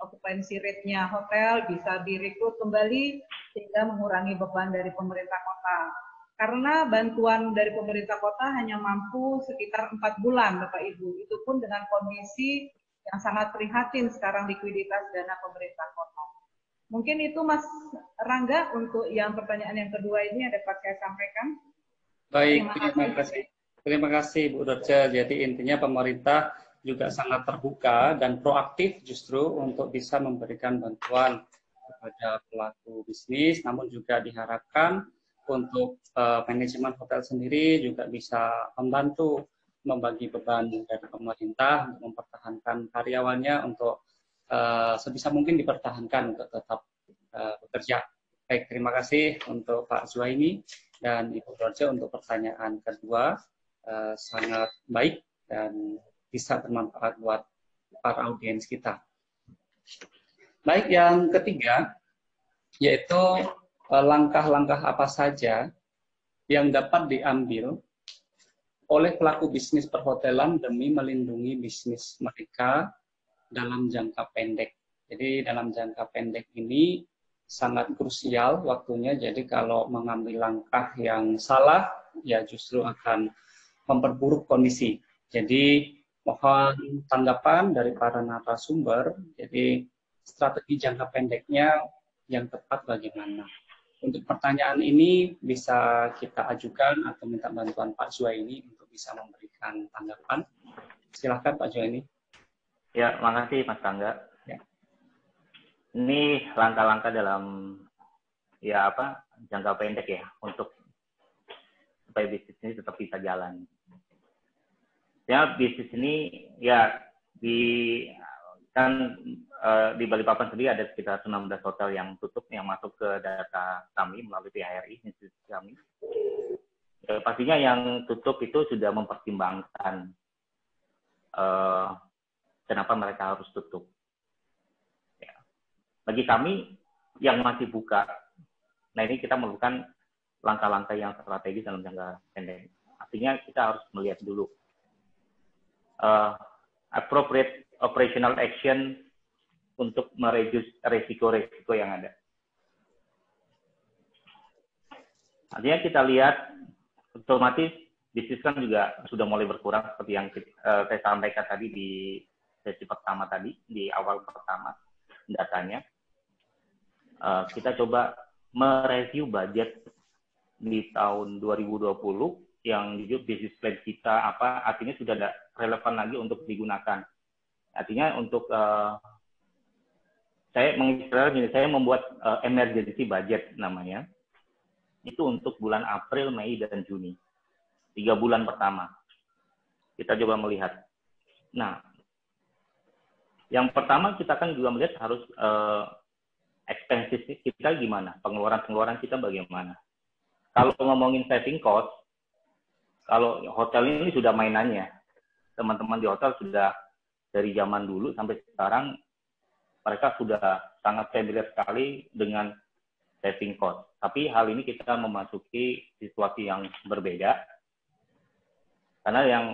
okupansi rate-nya hotel bisa direkrut kembali sehingga mengurangi beban dari pemerintah kota. Karena bantuan dari pemerintah kota hanya mampu sekitar 4 bulan Bapak Ibu. Itu pun dengan kondisi yang sangat prihatin sekarang likuiditas dana pemerintah kota. Mungkin itu Mas Rangga untuk yang pertanyaan yang kedua ini ada dapat saya sampaikan.
Baik, terima kasih Bu Dorce. Jadi intinya pemerintah juga sangat terbuka dan proaktif justru untuk bisa memberikan bantuan kepada pelaku bisnis, namun juga diharapkan untuk manajemen hotel sendiri juga bisa membantu membagi beban dari pemerintah untuk mempertahankan karyawannya untuk sebisa mungkin dipertahankan untuk tetap bekerja. Baik, terima kasih untuk Pak Zuhaini dan Ibu Dorce untuk pertanyaan kedua, sangat baik dan bisa bermanfaat buat para audiens kita. Baik, yang ketiga, yaitu langkah-langkah apa saja yang dapat diambil oleh pelaku bisnis perhotelan demi melindungi bisnis mereka dalam jangka pendek. Jadi dalam jangka pendek ini sangat krusial waktunya, jadi kalau mengambil langkah yang salah, ya justru akan memperburuk kondisi. Jadi mohon tanggapan dari para narasumber, jadi strategi jangka pendeknya yang tepat bagaimana. Untuk pertanyaan ini bisa kita ajukan atau minta bantuan Pak Zuhaini untuk bisa memberikan tanggapan. Silakan Pak Zuhaini.
Ya, makasih Mas Rangga.
Ya.
Ini langkah-langkah dalam jangka pendek ya, untuk supaya bisnis ini tetap bisa jalan. Ya, bisnis ini ya di Balikpapan sendiri ada sekitar 16 hotel yang tutup, yang masuk ke data kami melalui PHRI, institusi kami. Pastinya yang tutup itu sudah mempertimbangkan kenapa mereka harus tutup. Ya. Bagi kami yang masih buka, nah ini kita memerlukan langkah-langkah yang strategis dalam jangka pendek. Artinya kita harus melihat dulu appropriate operational action untuk mereduce resiko-resiko yang ada. Artinya kita lihat otomatis bisnis kan juga sudah mulai berkurang seperti yang saya sampaikan tadi di sesi pertama tadi, di awal pertama datanya. Kita coba mereview budget di tahun 2020 yang jujur bisnis plan kita apa, artinya sudah tidak relevan lagi untuk digunakan. Artinya untuk saya membuat emergency budget namanya, itu untuk bulan April, Mei, dan Juni. 3 bulan pertama. Kita coba melihat. Nah, yang pertama kita kan juga melihat harus expenses kita gimana, pengeluaran kita bagaimana. Kalau ngomongin saving cost, kalau hotel ini sudah mainannya. Teman-teman di hotel sudah dari zaman dulu sampai sekarang, mereka sudah sangat familiar sekali dengan saving cost. Tapi hal ini kita memasuki situasi yang berbeda. Karena yang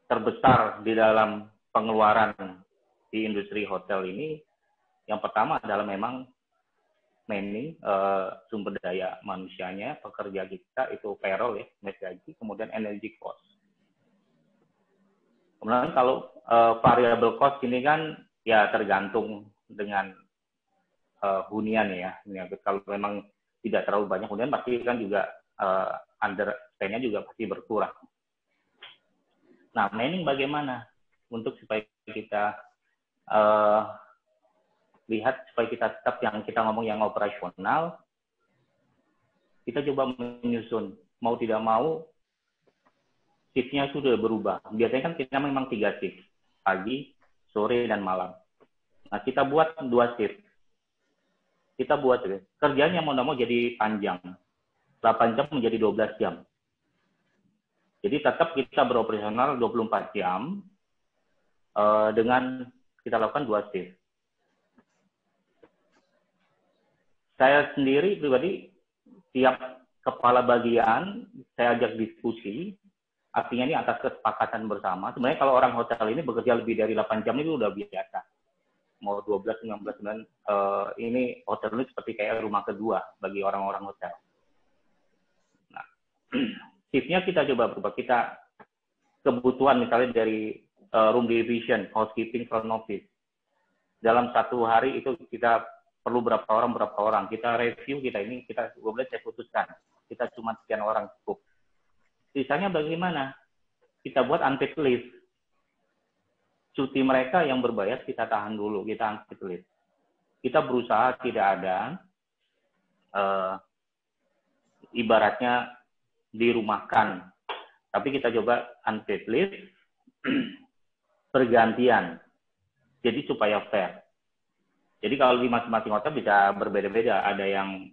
terbesar di dalam pengeluaran di industri hotel ini, yang pertama adalah memang manning, sumber daya manusianya, pekerja kita itu payroll ya, net gaji, kemudian energy cost. Kemudian kalau variable cost ini kan ya tergantung dengan hunian ya. Kalau memang tidak terlalu banyak hunian pasti kan juga underspend-nya juga pasti berkurang. Nah, manning bagaimana untuk supaya kita lihat supaya kita tetap yang kita ngomong yang operasional, kita coba menyusun mau tidak mau shift-nya sudah berubah. Biasanya kan kita memang 3 shift, pagi, sore, dan malam. Nah, kita buat 2 shift. Kita buat kerjanya mau tidak mau jadi panjang, 8 jam menjadi 12 jam. Jadi tetap kita beroperasional 24 jam dengan kita lakukan 2 shift. Saya sendiri pribadi, tiap kepala bagian, saya ajak diskusi, artinya ini atas kesepakatan bersama. Sebenarnya kalau orang hotel ini bekerja lebih dari 8 jam itu udah biasa. Mau 12, 19, 9, ini hotel ini seperti kayak rumah kedua bagi orang-orang hotel. Nah, shift-nya kita coba berubah. Kita kebutuhan misalnya dari room division, housekeeping, front office. Dalam 1 hari itu kita perlu berapa orang, kita review kita boleh saya putuskan, kita cuma sekian orang cukup. Sisanya bagaimana? Kita buat unpaid leave. Cuti mereka yang berbayar kita tahan dulu, kita unpaid leave. Kita berusaha tidak ada, ibaratnya dirumahkan, tapi kita coba unpaid leave, pergantian, jadi supaya fair. Jadi kalau di masing-masing hotel bisa berbeda-beda. Ada yang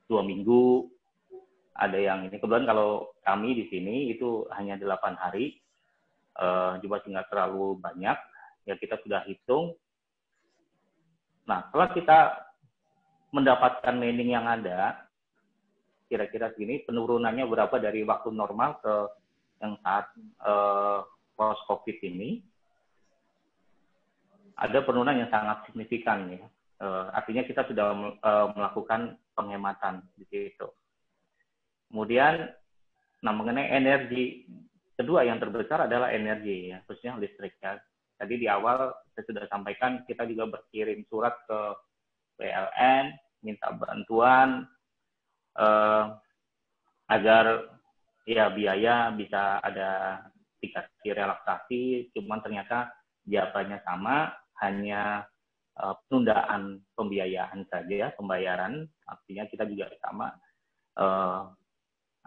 2 minggu, ada yang ini. Kebetulan kalau kami di sini itu hanya 8 hari, juga nggak terlalu banyak. Ya kita sudah hitung. Nah, setelah kita mendapatkan manning yang ada, kira-kira segini, penurunannya berapa dari waktu normal ke yang saat post-COVID ini. Ada penurunan yang sangat signifikan ya. Artinya kita sudah melakukan penghematan di situ. Kemudian, nah mengenai energi, kedua yang terbesar adalah energi ya, khususnya listrik ya. Tadi di awal saya sudah sampaikan kita juga berkirim surat ke PLN minta bantuan agar ya biaya bisa ada dikasih relaksasi, cuman ternyata jawabannya sama, hanya penundaan pembiayaan saja, pembayaran, artinya kita juga sama.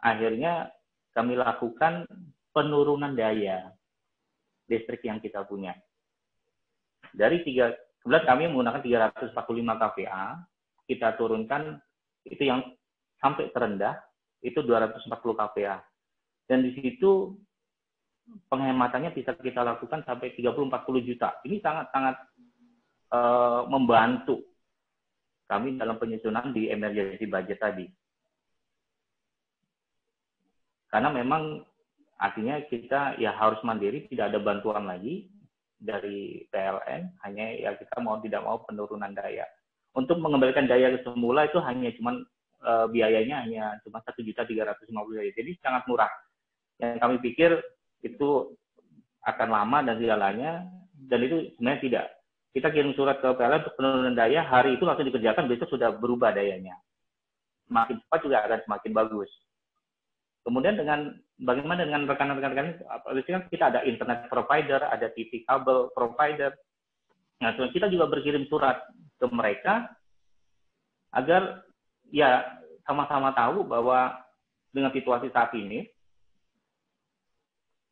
Akhirnya kami lakukan penurunan daya listrik yang kita punya. Dari 11 kami menggunakan 345 kVA, kita turunkan itu yang sampai terendah, itu 240 kVA. Dan di situ penghematannya bisa kita lakukan sampai 30-40 juta. Ini sangat-sangat membantu kami dalam penyusunan di emergency budget tadi. Karena memang artinya kita ya harus mandiri, tidak ada bantuan lagi dari PLN, hanya ya kita mau tidak mau penurunan daya. Untuk mengembalikan daya ke semula itu hanya cuman biayanya hanya cuma 1.350.000. Jadi sangat murah. Yang kami pikir itu akan lama dan segalanya, dan itu sebenarnya tidak. Kita kirim surat ke PLN untuk penurunan daya, hari itu langsung dikerjakan, besok sudah berubah dayanya. Semakin cepat juga akan semakin bagus. Kemudian bagaimana dengan rekan-rekan, kita ada internet provider, ada TV kabel provider. Nah, kita juga berkirim surat ke mereka agar ya sama-sama tahu bahwa dengan situasi saat ini,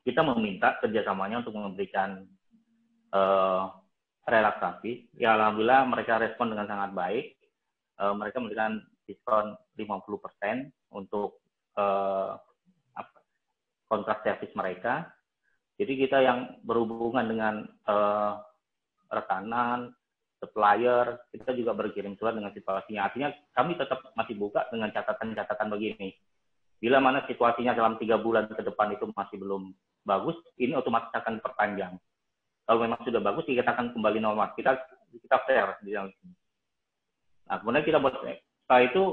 kita meminta kerjasamanya untuk memberikan relaksasi. Ya, alhamdulillah mereka respon dengan sangat baik. Mereka memberikan diskon 50% untuk kontrak servis mereka. Jadi kita yang berhubungan dengan rekanan, supplier, kita juga berkirim surat dengan situasinya. Artinya kami tetap masih buka dengan catatan-catatan begini. Bila mana situasinya dalam 3 bulan ke depan itu masih belum bagus, ini otomatis akan diperpanjang. Kalau memang sudah bagus, kita akan kembali normal. Kita fair di dalam sini. Nah, kemudian kita buat, setelah itu,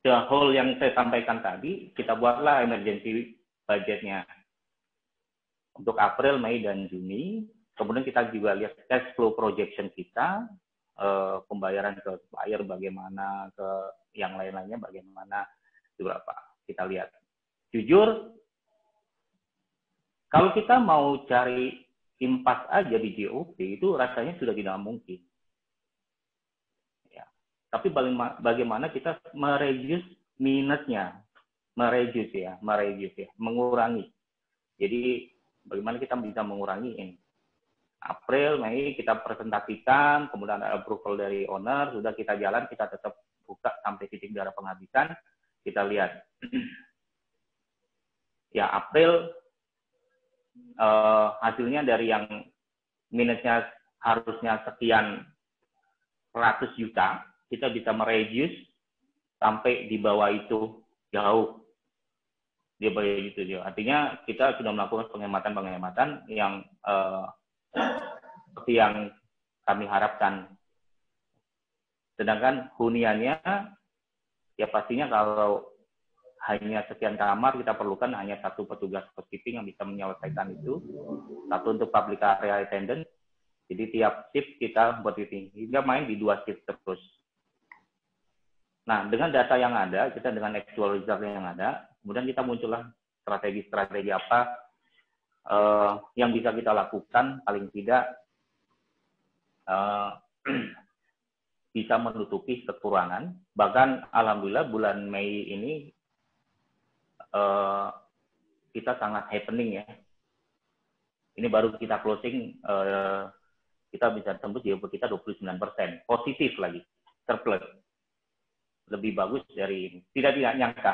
the whole yang saya sampaikan tadi, kita buatlah emergency budgetnya. Untuk April, Mei, dan Juni. Kemudian kita juga lihat cash flow projection kita, pembayaran ke supplier bagaimana, ke yang lain-lainnya bagaimana, juga apa. Kita lihat. Jujur, kalau kita mau cari impas aja di GOP, itu rasanya sudah tidak mungkin. Ya. Tapi bagaimana kita mereduce minusnya, mengurangi. Jadi bagaimana kita bisa mengurangi ini. April, Mei kita presentasikan, kemudian ada approval dari owner, sudah kita jalan, kita tetap buka sampai titik darah penghabisan, kita lihat. Ya, April, hasilnya dari yang minusnya harusnya sekian ratus juta, kita bisa mereduce sampai di bawah itu jauh. Di bawah itu jauh. Artinya kita sudah melakukan penghematan yang seperti yang kami harapkan. Sedangkan huniannya, ya pastinya kalau hanya sekian kamar, kita perlukan hanya 1 petugas housekeeping yang bisa menyelesaikan itu. 1 untuk public area attendant. Jadi tiap shift kita buat itu. Hingga main di 2 shift terus. Nah, dengan data yang ada, kita dengan actual result yang ada, kemudian kita muncullah strategi-strategi apa yang bisa kita lakukan, paling tidak bisa menutupi kekurangan. Bahkan alhamdulillah bulan Mei ini kita sangat happening ya. Ini baru kita closing, kita bisa tembus di kita 29%. Positif lagi, surplus. Lebih bagus dari ini. Tidak nyangka.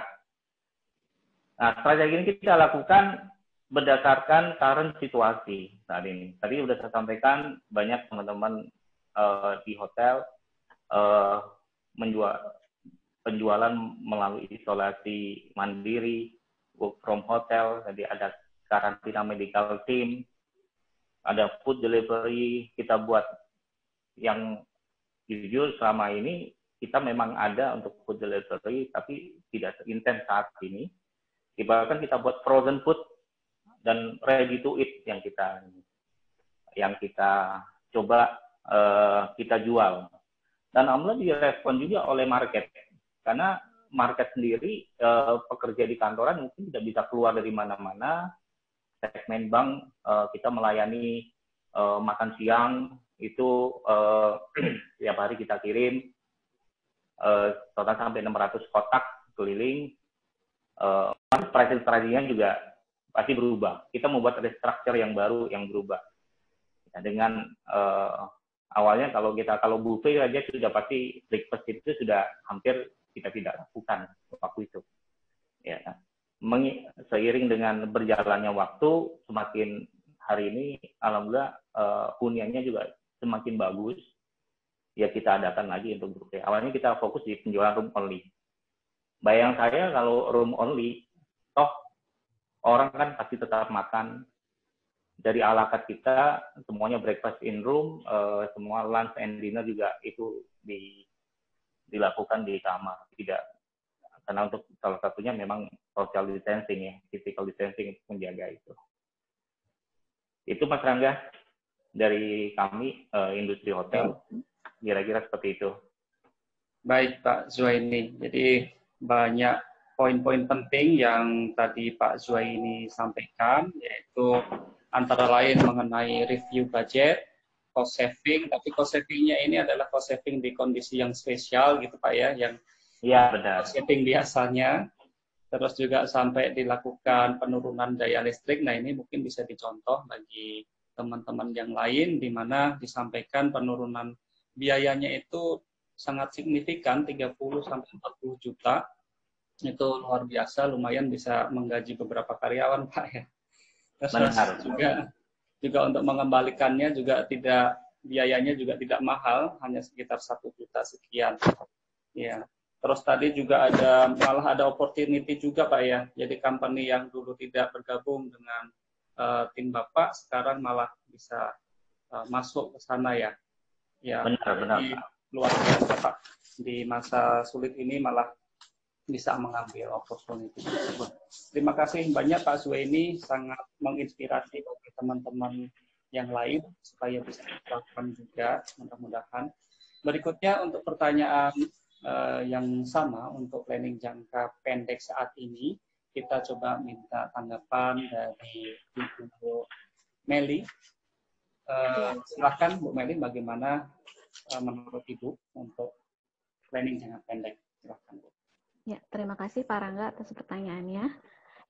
Nah, strategi ini kita lakukan berdasarkan current situasi saat ini. Tadi sudah saya sampaikan, banyak teman-teman di hotel penjualan melalui isolasi mandiri, work from hotel, jadi ada karantina medical team, ada food delivery, kita buat yang jujur selama ini kita memang ada untuk food delivery, tapi tidak seintens saat ini. Bahkan kita buat frozen food dan ready to eat yang kita coba kita jual. Dan alhamdulillah direspon juga oleh market. Karena market sendiri, pekerja di kantoran mungkin tidak bisa keluar dari mana-mana. Segmen bank, kita melayani makan siang, itu tiap hari kita kirim, total sampai 600 kotak keliling. Pricing strateginya juga pasti berubah. Kita membuat restructure yang baru, yang berubah. Ya, dengan awalnya kalau buffet aja sudah pasti breakfast itu sudah hampir kita tidak lakukan waktu itu. Ya. seiring dengan berjalannya waktu, semakin hari ini, alhamdulillah huniannya juga semakin bagus. Ya kita adakan lagi untuk grup C. Awalnya kita fokus di penjualan room only. Bayang saya kalau room only, toh orang kan pasti tetap makan. Dari ala carte kita, semuanya breakfast in room, semua lunch and dinner juga itu dilakukan di kamar. Tidak, karena untuk salah satunya memang social distancing ya, physical distancing untuk menjaga itu. Itu Mas Rangga dari kami industri hotel, kira-kira seperti itu.
Baik Pak Zuhaini, jadi banyak poin-poin penting yang tadi Pak Zuhaini sampaikan, yaitu antara lain mengenai review budget, cost saving, tapi cost savingnya ini adalah cost saving di kondisi yang spesial gitu Pak ya, yang
benar.
Cost saving biasanya, terus juga sampai dilakukan penurunan daya listrik. Nah ini mungkin bisa dicontoh bagi teman-teman yang lain, di mana disampaikan penurunan biayanya itu sangat signifikan, 30-40 juta. Itu luar biasa, lumayan bisa menggaji beberapa karyawan Pak ya. Terus juga untuk mengembalikannya juga tidak, biayanya juga tidak mahal, hanya sekitar 1 juta sekian. Ya. Terus tadi juga malah ada opportunity juga Pak ya. Jadi company yang dulu tidak bergabung dengan tim Bapak sekarang malah bisa masuk ke sana ya. Ya.
Benar.
Luar biasa Pak. Di masa sulit ini malah bisa mengambil opportunity tersebut. Terima kasih banyak Pak Zuhaini, sangat menginspirasi bagi teman-teman yang lain supaya bisa diterapkan juga, mudah-mudahan. Berikutnya untuk pertanyaan yang sama untuk planning jangka pendek saat ini, kita coba minta tanggapan dari Bu Meli. Silakan Bu Meli, bagaimana menurut Ibu untuk planning jangka pendek? Silakan Bu.
Ya, terima kasih Pak Rangga atas pertanyaannya.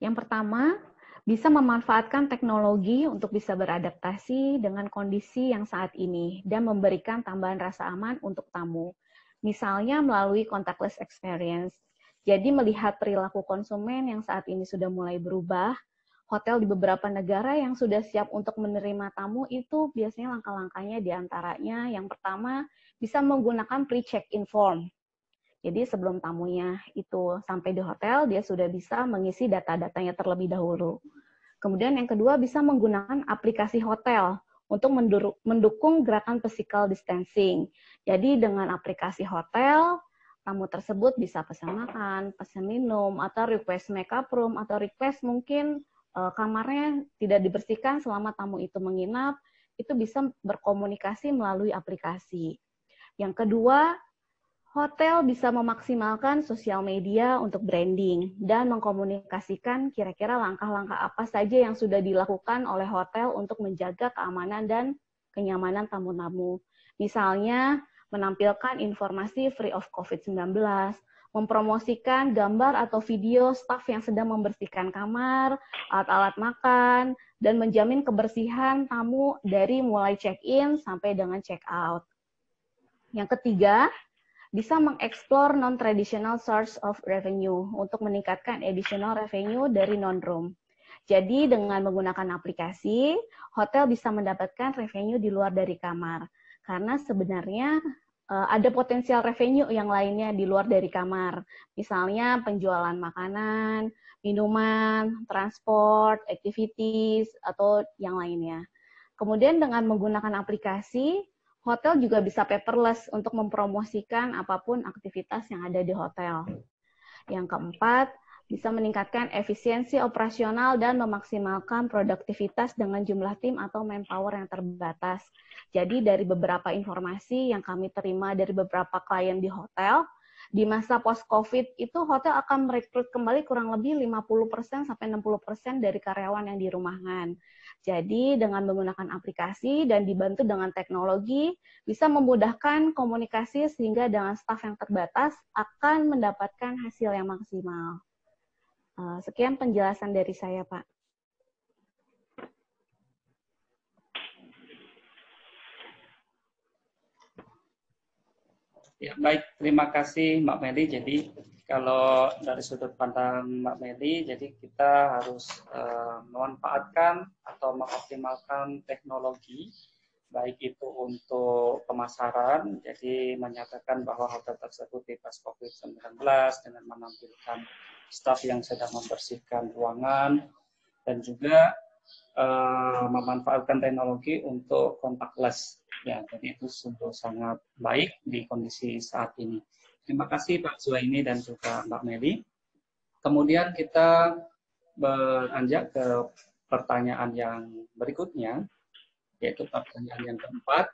Yang pertama, bisa memanfaatkan teknologi untuk bisa beradaptasi dengan kondisi yang saat ini dan memberikan tambahan rasa aman untuk tamu. Misalnya melalui contactless experience. Jadi melihat perilaku konsumen yang saat ini sudah mulai berubah, hotel di beberapa negara yang sudah siap untuk menerima tamu itu biasanya langkah-langkahnya diantaranya yang pertama bisa menggunakan pre-check-in form. Jadi sebelum tamunya itu sampai di hotel, dia sudah bisa mengisi data-datanya terlebih dahulu. Kemudian yang kedua bisa menggunakan aplikasi hotel untuk mendukung gerakan physical distancing. Jadi dengan aplikasi hotel, tamu tersebut bisa pesan makan, pesan minum, atau request makeup room, atau request mungkin kamarnya tidak dibersihkan selama tamu itu menginap, itu bisa berkomunikasi melalui aplikasi. Yang kedua, hotel bisa memaksimalkan sosial media untuk branding dan mengkomunikasikan kira-kira langkah-langkah apa saja yang sudah dilakukan oleh hotel untuk menjaga keamanan dan kenyamanan tamu-tamu. Misalnya, menampilkan informasi free of COVID-19, mempromosikan gambar atau video staf yang sedang membersihkan kamar, alat-alat makan, dan menjamin kebersihan tamu dari mulai check-in sampai dengan check-out. Yang ketiga, bisa mengeksplor non-traditional source of revenue untuk meningkatkan additional revenue dari non-room. Jadi dengan menggunakan aplikasi, hotel bisa mendapatkan revenue di luar dari kamar. Karena sebenarnya ada potensial revenue yang lainnya di luar dari kamar. Misalnya penjualan makanan, minuman, transport, activities, atau yang lainnya. Kemudian dengan menggunakan aplikasi, hotel juga bisa paperless untuk mempromosikan apapun aktivitas yang ada di hotel. Yang keempat, bisa meningkatkan efisiensi operasional dan memaksimalkan produktivitas dengan jumlah tim atau manpower yang terbatas. Jadi dari beberapa informasi yang kami terima dari beberapa klien di hotel, di masa post-COVID itu hotel akan merekrut kembali kurang lebih 50% sampai 60% dari karyawan yang dirumahkan. Jadi dengan menggunakan aplikasi dan dibantu dengan teknologi, bisa memudahkan komunikasi sehingga dengan staf yang terbatas akan mendapatkan hasil yang maksimal. Sekian penjelasan dari saya, Pak.
Ya, baik, terima kasih Mbak Meli. Jadi kalau dari sudut pandang Mbak Meli, jadi kita harus memanfaatkan atau mengoptimalkan teknologi, baik itu untuk pemasaran, jadi menyatakan bahwa hotel tersebut bebas COVID-19 dengan menampilkan staf yang sedang membersihkan ruangan, dan juga memanfaatkan teknologi untuk contactless. Ya, jadi itu sungguh sangat baik di kondisi saat ini. Terima kasih Pak Zuhaini dan juga Mbak Meli. Kemudian kita beranjak ke pertanyaan yang berikutnya, yaitu pertanyaan yang keempat.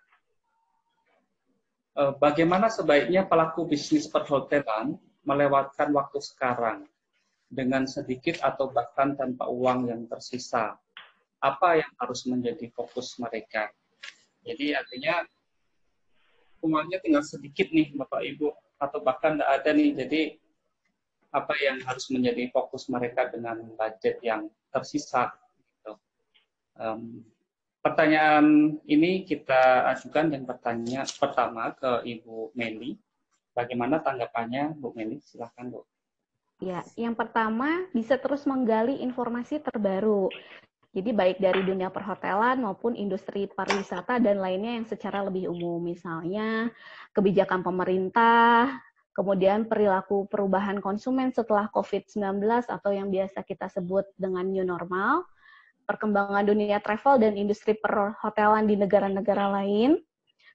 Bagaimana sebaiknya pelaku bisnis perhotelan melewatkan waktu sekarang dengan sedikit atau bahkan tanpa uang yang tersisa? Apa yang harus menjadi fokus mereka? Jadi artinya uangnya tinggal sedikit nih Bapak Ibu, atau bahkan tidak ada nih, jadi apa yang harus menjadi fokus mereka dengan budget yang tersisa? Gitu. Pertanyaan ini kita ajukan dan pertanyaan pertama ke Ibu Meli. Bagaimana tanggapannya Bu Meli? Silahkan Bu.
Ya, yang pertama bisa terus menggali informasi terbaru. Jadi baik dari dunia perhotelan maupun industri pariwisata dan lainnya yang secara lebih umum. Misalnya kebijakan pemerintah, kemudian perilaku perubahan konsumen setelah COVID-19 atau yang biasa kita sebut dengan new normal, perkembangan dunia travel dan industri perhotelan di negara-negara lain.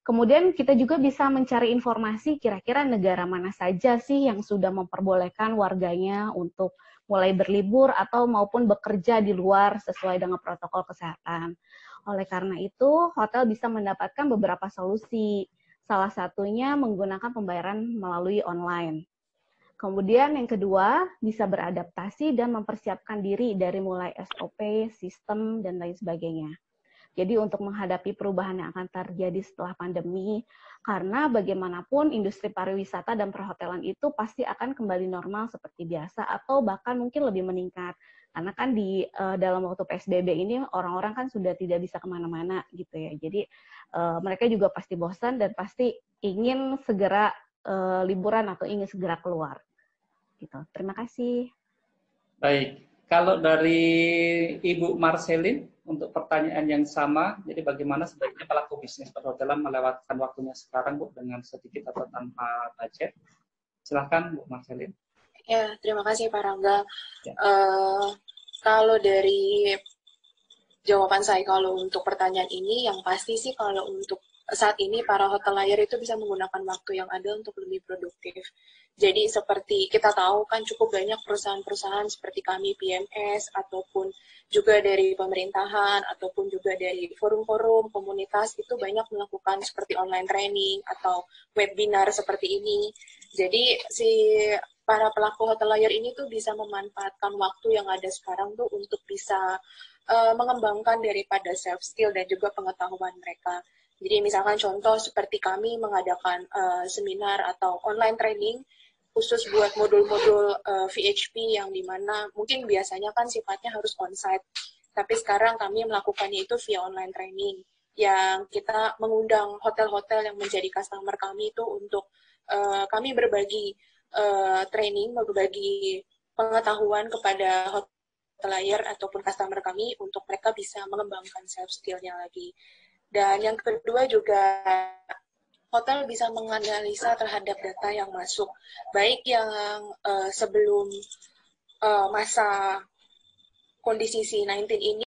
Kemudian kita juga bisa mencari informasi kira-kira negara mana saja sih yang sudah memperbolehkan warganya untuk mulai berlibur atau maupun bekerja di luar sesuai dengan protokol kesehatan. Oleh karena itu, hotel bisa mendapatkan beberapa solusi. Salah satunya menggunakan pembayaran melalui online. Kemudian yang kedua, bisa beradaptasi dan mempersiapkan diri dari mulai SOP, sistem, dan lain sebagainya. Jadi untuk menghadapi perubahan yang akan terjadi setelah pandemi, karena bagaimanapun industri pariwisata dan perhotelan itu pasti akan kembali normal seperti biasa atau bahkan mungkin lebih meningkat. Karena kan di dalam waktu PSBB ini orang-orang kan sudah tidak bisa kemana-mana gitu ya. Jadi mereka juga pasti bosan dan pasti ingin segera liburan atau ingin segera keluar. Gitu. Terima kasih.
Baik, kalau dari Ibu Marcelin untuk pertanyaan yang sama, jadi bagaimana sebaiknya pelaku bisnis perhotelan melewatkan waktunya sekarang Bu dengan sedikit atau tanpa budget? Silahkan Bu Marcelin.
Ya, terima kasih Pak Rangga.
Ya.
Kalau dari jawaban saya kalau untuk pertanyaan ini, yang pasti sih kalau untuk saat ini para hotelier itu bisa menggunakan waktu yang ada untuk lebih produktif. Jadi seperti kita tahu kan cukup banyak perusahaan-perusahaan seperti kami PMS ataupun juga dari pemerintahan ataupun juga dari forum-forum komunitas itu banyak melakukan seperti online training atau webinar seperti ini. Jadi si para pelaku hotelier ini tuh bisa memanfaatkan waktu yang ada sekarang tuh untuk bisa mengembangkan daripada self skill dan juga pengetahuan mereka. Jadi misalkan contoh seperti kami mengadakan seminar atau online training khusus buat modul-modul VHP yang dimana mungkin biasanya kan sifatnya harus onsite, tapi sekarang kami melakukannya itu via online training yang kita mengundang hotel-hotel yang menjadi customer kami itu untuk kami berbagi training, berbagi pengetahuan kepada hotelier ataupun customer kami untuk mereka bisa mengembangkan self skill-nya lagi. Dan yang kedua juga hotel bisa menganalisa terhadap data yang masuk, baik yang sebelum masa kondisi C-19 ini